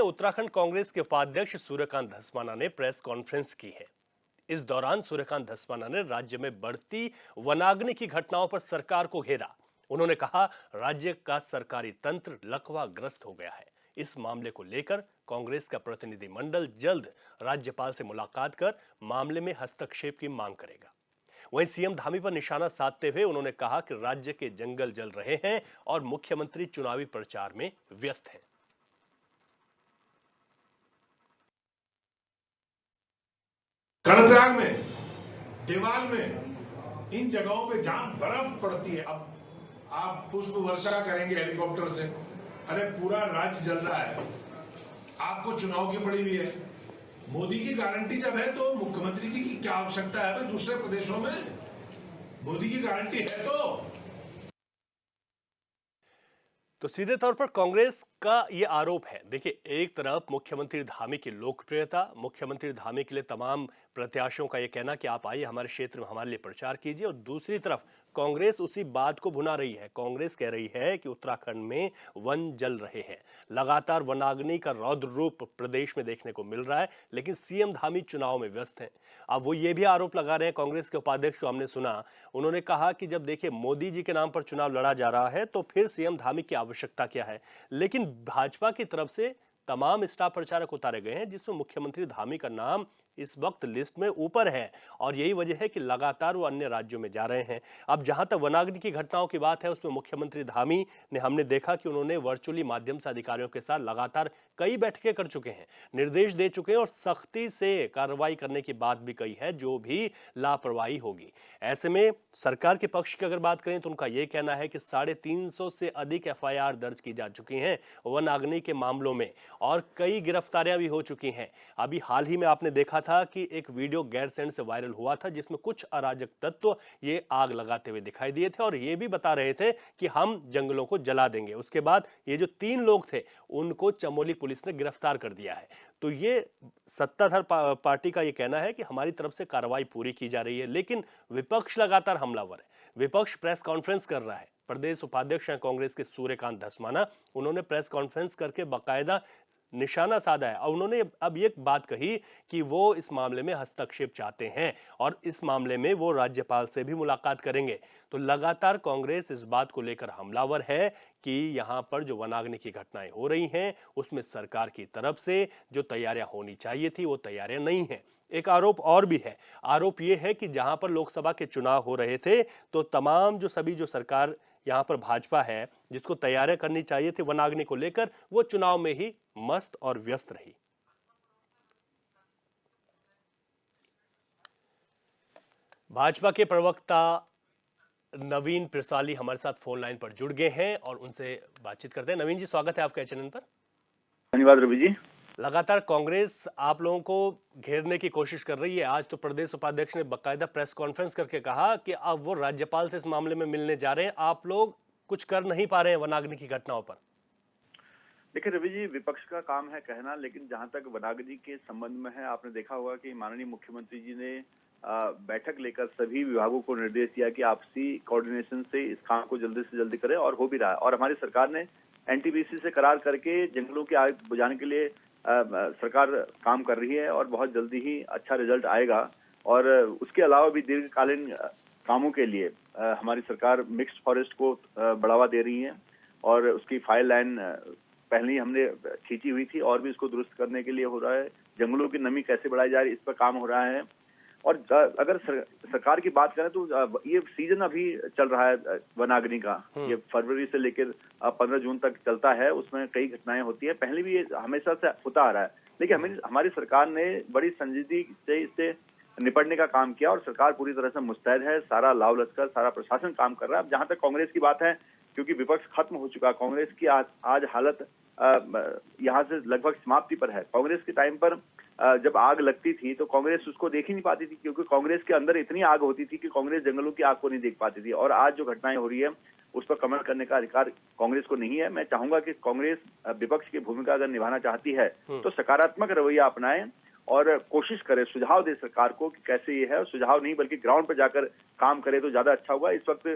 उत्तराखंड कांग्रेस के उपाध्यक्ष सूर्यकांत धस्माना ने प्रेस कॉन्फ्रेंस की है। इस दौरान सूर्यकांत धस्माना ने राज्य में बढ़ती वनाग्नि की घटनाओं पर सरकार को घेरा। उन्होंने कहा, राज्य का सरकारी तंत्र लकवाग्रस्त हो गया है। इस मामले को लेकर कांग्रेस का प्रतिनिधिमंडल जल्द राज्यपाल से मुलाकात कर मामले में हस्तक्षेप की मांग करेगा। वहीं सीएम धामी पर निशाना साधते हुए उन्होंने कहा कि राज्य के जंगल जल रहे हैं और मुख्यमंत्री चुनावी प्रचार में व्यस्त हैं। कर्णप्रयाग में, देवाल में, इन जगहों पे जहां बर्फ पड़ती है, अब आप पुष्प वर्षा करेंगे हेलीकॉप्टर से, अरे पूरा राज्य जल रहा है, आपको चुनाव की पड़ी हुई है। मोदी की गारंटी जब है तो मुख्यमंत्री जी की क्या आवश्यकता है भाई दूसरे प्रदेशों में? मोदी की गारंटी है तो सीधे तौर पर कांग्रेस का यह आरोप है। देखिए, एक तरफ मुख्यमंत्री धामी की लोकप्रियता, मुख्यमंत्री धामी के लिए तमाम प्रत्याशियों का यह कहना कि आप आइए हमारे क्षेत्र में हमारे लिए प्रचार कीजिए, और दूसरी तरफ कांग्रेस उसी बात को भुना रही है। कांग्रेस कह रही है कि उत्तराखंड में वन जल रहे हैं, लगातार वनाग्नि का रौद्र रूप प्रदेश में देखने को मिल रहा है, लेकिन सीएम धामी चुनाव में व्यस्त हैं। अब वो ये भी आरोप लगा रहे हैं, कांग्रेस के उपाध्यक्ष को हमने सुना, उन्होंने कहा कि जब देखिए मोदी जी के नाम पर चुनाव लड़ा जा रहा है तो फिर सीएम धामी की आवश्यकता क्या है। लेकिन भाजपा की तरफ से तमाम स्टार प्रचारक उतारे गए हैं, जिसमें मुख्यमंत्री धामी का नाम इस वक्त लिस्ट में ऊपर है, और यही वजह है कि लगातार वो अन्य राज्यों में जा रहे हैं। अब जहां तक वनाग्नि की घटनाओं की बात है, उसमें मुख्यमंत्री धामी ने, हमने देखा कि उन्होंने वर्चुअली माध्यम से अधिकारियों के साथ लगातार कई बैठकें कर चुके हैं, निर्देश दे चुके हैं और सख्ती से कार्रवाई करने की बात भी कही है जो भी लापरवाही होगी। ऐसे में सरकार के पक्ष की अगर बात करें तो उनका यह कहना है कि 350 से अधिक एफआईआर दर्ज की जा चुकी हैं वनाग्नि के मामलों में, और कई गिरफ्तारियां भी हो चुकी हैं। अभी हाल ही में आपने देखा था कि एक वीडियो गैरसैंण से वायरल हुआ था, जिसमें कुछ अराजक तत्व ये आग लगाते हुए दिखाई दिए थे और ये भी बता रहे थे कि हम जंगलों को जला देंगे। उसके बाद ये जो 3 लोग थे उनको चमोली पुलिस ने गिरफ्तार कर दिया है। तो ये सत्ताधार पार्टी का ये कहना है कि हमारी तरफ से कार्रवाई पूरी की जा रही है, लेकिन विपक्ष लगातार हमलावर है। विपक्ष प्रेस कॉन्फ्रेंस कर रहा है। प्रदेश उपाध्यक्ष हैं कांग्रेस के सूर्यकांत धस्माना, उन्होंने प्रेस कॉन्फ्रेंस करके बाकायदा निशाना साधा है, और उन्होंने अब ये बात कही कि वो इस मामले में हस्तक्षेप चाहते हैं और इस मामले में वो राज्यपाल से भी मुलाकात करेंगे। तो लगातार कांग्रेस इस बात को लेकर हमलावर है कि यहां पर जो वनाग्नि की घटनाएं हो रही हैं उसमें सरकार की तरफ से जो तैयारियां होनी चाहिए थी वो तैयारियां नहीं है। एक आरोप और भी है। आरोप यह है कि जहां पर लोकसभा के चुनाव हो रहे थे तो तमाम जो सरकार यहां पर भाजपा है जिसको तैयारियां करनी चाहिए थी वनाग्नि को लेकर, वो चुनाव में ही मस्त और व्यस्त रही। भाजपा के प्रवक्ता नवीन पिरसाली हमारे साथ फोन लाइन पर जुड़ गए हैं और उनसे बातचीत करते हैं। नवीन जी, स्वागत है आपके चैनल पर। धन्यवाद रवि जी। लगातार कांग्रेस आप लोगों को घेरने की कोशिश कर रही है। आज तो प्रदेश उपाध्यक्ष ने बाकायदा प्रेस कॉन्फ्रेंस करके कहा कि अब वो राज्यपाल से इस मामले में मिलने जा रहे हैं। आप लोग कुछ कर नहीं पा रहे हैं वनाग्नि की घटनाओं पर। देखिए रवि जी, विपक्ष का काम है कहना, लेकिन जहां तक वनाग्नि के संबंध में है, आपने देखा होगा कि माननीय मुख्यमंत्री जी ने बैठक लेकर सभी विभागों को निर्देश दिया कि आपसी कोऑर्डिनेशन से इस काम को जल्दी से जल्दी करें, और हो भी रहा है। और हमारी सरकार ने एनटीपीसी से करार करके जंगलों की आग बुझाने के लिए सरकार काम कर रही है और बहुत जल्दी ही अच्छा रिजल्ट आएगा। और उसके अलावा भी दीर्घकालीन कामों के लिए हमारी सरकार मिक्स्ड फॉरेस्ट को बढ़ावा दे रही है, और उसकी फाइल लाइन पहले ही हमने खींची हुई थी और भी इसको दुरुस्त करने के लिए हो रहा है। जंगलों की नमी कैसे बढ़ाई जा रही है इस पर काम हो रहा है। और अगर सरकार की बात करें तो ये सीजन अभी चल रहा है वनाग्नि का, ये फरवरी से लेकर 15 जून तक चलता है। उसमें कई घटनाएं होती है, पहले भी ये हमेशा से होता आ रहा है, लेकिन हमारी सरकार ने बड़ी संजीदगी से इससे निपटने का काम किया और सरकार पूरी तरह से मुस्तैद है। सारा लाव लश्कर, सारा प्रशासन काम कर रहा है। अब जहां तक कांग्रेस की बात है, क्योंकि विपक्ष खत्म हो चुका, कांग्रेस की आज हालत यहाँ से लगभग समाप्ति पर है। कांग्रेस के टाइम पर जब आग लगती थी तो कांग्रेस उसको देख ही नहीं पाती थी, क्योंकि कांग्रेस के अंदर इतनी आग होती थी कि कांग्रेस जंगलों की आग को नहीं देख पाती थी। और आज जो घटनाएं हो रही है उस पर कमेंट करने का अधिकार कांग्रेस को नहीं है। मैं चाहूंगा कि कांग्रेस विपक्ष की भूमिका अगर निभाना चाहती है तो सकारात्मक रवैया अपनाए और कोशिश करे, सुझाव दे सरकार को कि कैसे ये है, और सुझाव नहीं बल्कि ग्राउंड पर जाकर काम करे तो ज्यादा अच्छा होगा। इस वक्त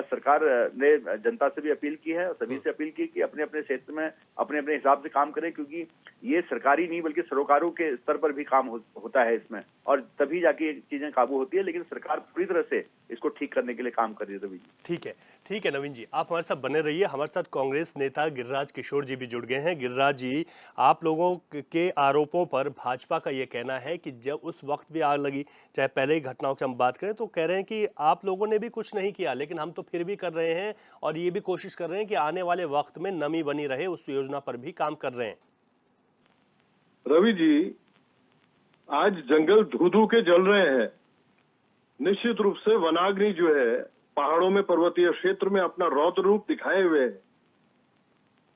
सरकार ने जनता से भी अपील की है और सभी से अपील की कि अपने अपने क्षेत्र में अपने अपने हिसाब से काम करें, क्योंकि ये सरकारी नहीं बल्कि सरोकारों के स्तर पर भी काम होता है इसमें, और तभी जाके ये चीजें काबू होती है। लेकिन सरकार पूरी तरह से इसको ठीक करने के लिए काम कर रही है। रवि जी, ठीक है नवीन जी, आप हमारे साथ बने रहिए। हमारे साथ कांग्रेस नेता गिरिराज किशोर जी भी जुड़ गए हैं। गिरिराज जी, आप लोगों के आरोपों पर भाजपा का ये कहना है कि जब उस वक्त भी आग लगी, चाहे पहले की घटनाओं की हम बात करें, तो कह रहे हैं कि आप लोगों ने भी कुछ नहीं किया, लेकिन हम तो फिर भी कर रहे हैं और ये भी कोशिश कर रहे हैं कि आने वाले वक्त में नमी बनी रहे, उस योजना पर भी काम कर रहे हैं। रवि जी, आज जंगल धू धू के जल रहे हैं। निश्चित रूप से वनाग्नि जो है पहाड़ों में, पर्वतीय क्षेत्र में अपना रौद्र रूप दिखाए हुए है,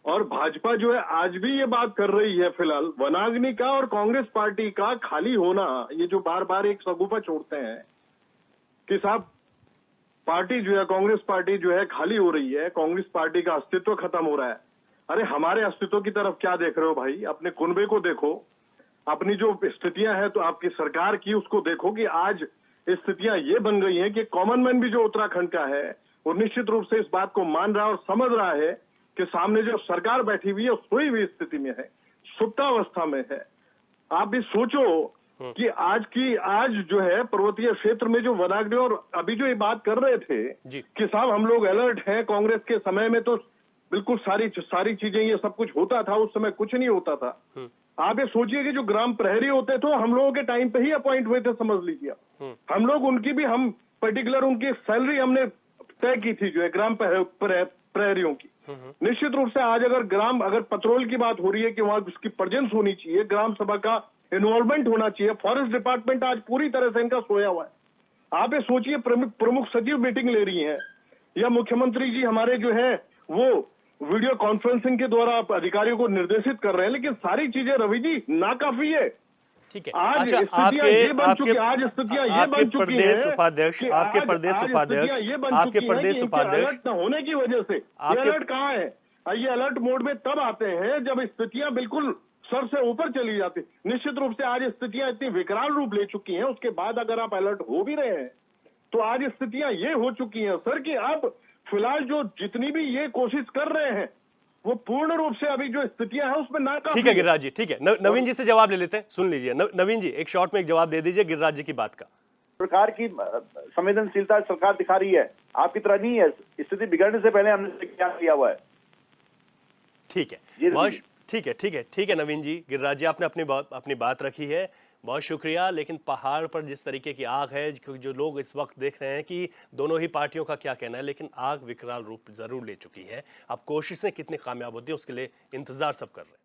और भाजपा जो है आज भी ये बात कर रही है फिलहाल वनाग्नि का और कांग्रेस पार्टी का खाली होना। ये जो बार बार एक सगुफा छोड़ते हैं कि साहब पार्टी जो है, कांग्रेस पार्टी जो है खाली हो रही है, कांग्रेस पार्टी का अस्तित्व खत्म हो रहा है। अरे हमारे अस्तित्व की तरफ क्या देख रहे हो भाई? अपने कुनबे को देखो, अपनी जो स्थितियां हैं तो आपकी सरकार की उसको देखो कि आज स्थितियां ये बन गई हैं कि कॉमन मैन भी जो उत्तराखंड का है वो निश्चित रूप से इस बात को मान रहा है और समझ रहा है कि सामने जो सरकार बैठी हुई है सोई हुई स्थिति में है, सुप्तावस्था में है। आप भी सोचो कि आज जो है पर्वतीय क्षेत्र में जो वनाग्नि, और अभी जो ये बात कर रहे थे कि साहब हम लोग अलर्ट हैं, कांग्रेस के समय में तो बिल्कुल सारी चीजें ये सब कुछ होता था, उस समय कुछ नहीं होता था। आप ये सोचिए कि जो ग्राम प्रहरी होते थे हम लोगों के टाइम पे ही अपॉइंट हुए थे, समझ लीजिए। हम लोग उनकी भी हम पर्टिकुलर उनकी सैलरी हमने तय की थी जो है ग्राम प्रहरियों की। निश्चित रूप से आज अगर पेट्रोल की बात हो रही है कि वहां उसकी प्रेजेंस होनी चाहिए, ग्राम सभा का इन्वॉल्वमेंट होना चाहिए। फॉरेस्ट डिपार्टमेंट आज पूरी तरह से इनका सोया हुआ है। आप ये सोचिए प्रमुख सचिव मीटिंग ले रही है, या मुख्यमंत्री जी हमारे जो है वो वीडियो कॉन्फ्रेंसिंग के द्वारा अधिकारियों को निर्देशित कर रहे हैं, लेकिन सारी चीजें रवि जी नाकाफी है। ठीक है। आज अच्छा, स्थितियां ये बन चुकी है, आज स्थितियां ये बन चुकी है प्रदेश उपाध्यक्ष, आपके प्रदेश उपाध्यक्ष, अलर्ट न होने की वजह से ये अलर्ट कहाँ है? ये अलर्ट मोड में तब आते हैं जब स्थितियां बिल्कुल सर से ऊपर चली जाती। निश्चित रूप से आज स्थितियां इतनी विकराल रूप ले चुकी हैं, उसके बाद अगर आप अलर्ट हो भी रहे हैं तो आज स्थितियां ये हो चुकी हैं सर कि अब फिलहाल जो जितनी भी ये कोशिश कर रहे हैं वो पूर्ण रूप से अभी जो स्थितियां हैं उसमें नाकाफी। ठीक है गिरिराज जी, ठीक है। नवीन जी से जवाब ले लेते हैं, सुन लीजिए। नवीन जी, एक शॉर्ट में एक जवाब दे दीजिए गिरिराज जी की बात का। सरकार की संवेदनशीलता सरकार दिखा रही है, आपकी तरह नहीं है। स्थिति बिगड़ने से पहले हमने क्या किया हुआ है। ठीक है, बहुत ठीक है नवीन जी। गिरिराज जी, आपने अपनी बात रखी है, बहुत शुक्रिया। लेकिन पहाड़ पर जिस तरीके की आग है, क्योंकि जो लोग इस वक्त देख रहे हैं कि दोनों ही पार्टियों का क्या कहना है, लेकिन आग विकराल रूप जरूर ले चुकी है। अब कोशिशें कितनी कामयाब होती है उसके लिए इंतजार सब कर रहे हैं।